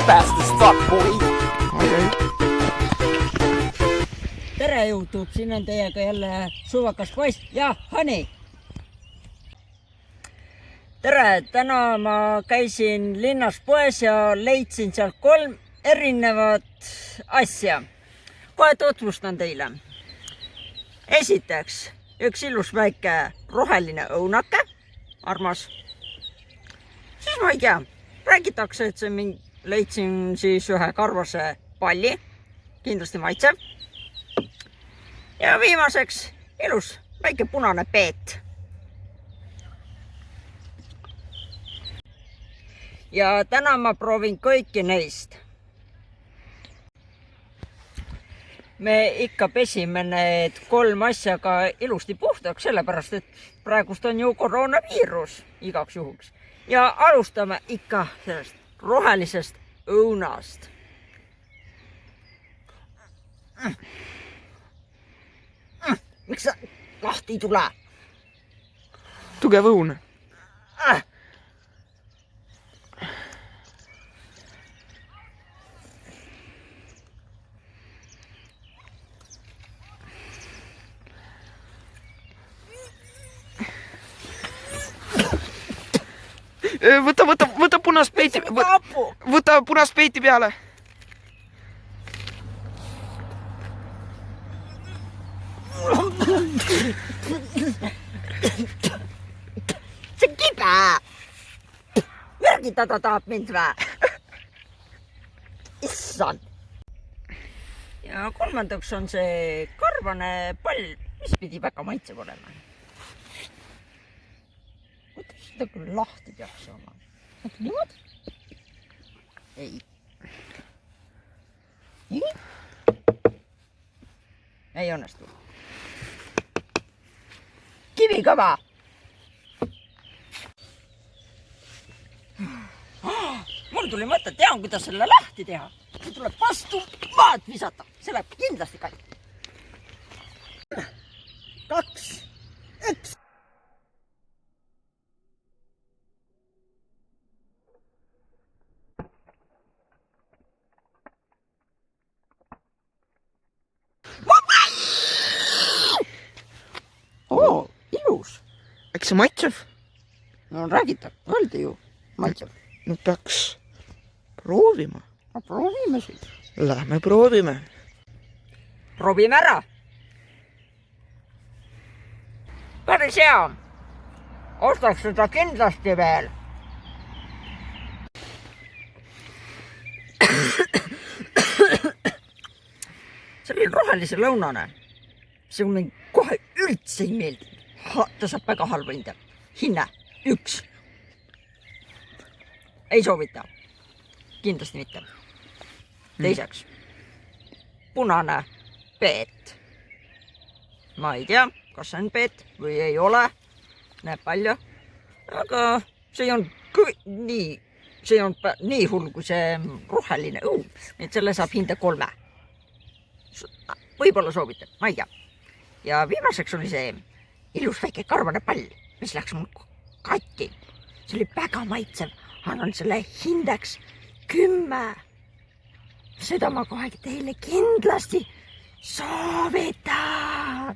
fast as fuck, boy. tere YouTube, siin on teiega jälle suvakas poiss ja Hani. Tere, täna ma käisin linnas poes ja leidsin sealt 3 erinevat asja. Kohe tutvustan teile. Esiteks, üks ilus väike roheline õunake, armas. Siis ma ei tea, räägitakse, et see leidsin siis ühe karvase palli, kindlasti maitsev. Ja viimaseks ilus väike punane peet. Ja täna ma proovin kõiki neist. Me ikka pesime need 3 asja ka ilusti puhtaks, sellepärast et praegust on ju koroonaviirus igaks juhuks. Ja alustame ikka sellest rohelisest õunast. Miks sa lahti ei tule? Tugev õun. Võta punast peiti, võta punast peiti peale. See kibe! Märgitada tahab mind vä? Issand! Ja kolmandaks on see karvane pall, mis pidi väga maitsev olema. Kuidas seda küll lahti peaks olema? Niimoodi? Ei. Nii? Ei õnnestu. Kivikõva! Mul tuli mõte, tean, kuidas selle lahti teha. See tuleb vastu maad visata. See läheb kindlasti kalli. 2, 1. Oo, ilus. Äkki see maitsev? No räägita, öeldi ju maitsev. No peaks proovima. No proovime siis. Lähme proovime. Proovime ära. Päris hea. Ostaks seda kindlasti veel. Selline rohelise lõunane. See on kohe üldse ei meeldi. Ta saab väga halva hinde. Hinne 1. Ei soovita. Kindlasti mitte. Teiseks. Punane peet. Ma ei tea, kas see on peet või ei ole. Näeb palju. Aga see on nii hull kui see roheline õun. Nii et selle saab hinde 3. Võib-olla soovitab, ma ei tea. Ja viimaseks oli see ilus väike karvane pall, mis läks mul katki. See oli väga maitsev. Annan selle hindeks 10. Seda ma kohe teile kindlasti soovitan.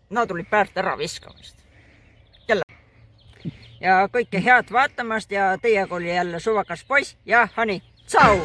Nad olid väärt ära viskamist. Ja kõike head vaatamast ja teiega oli jälle suvakas poiss ja Hani. Tšau!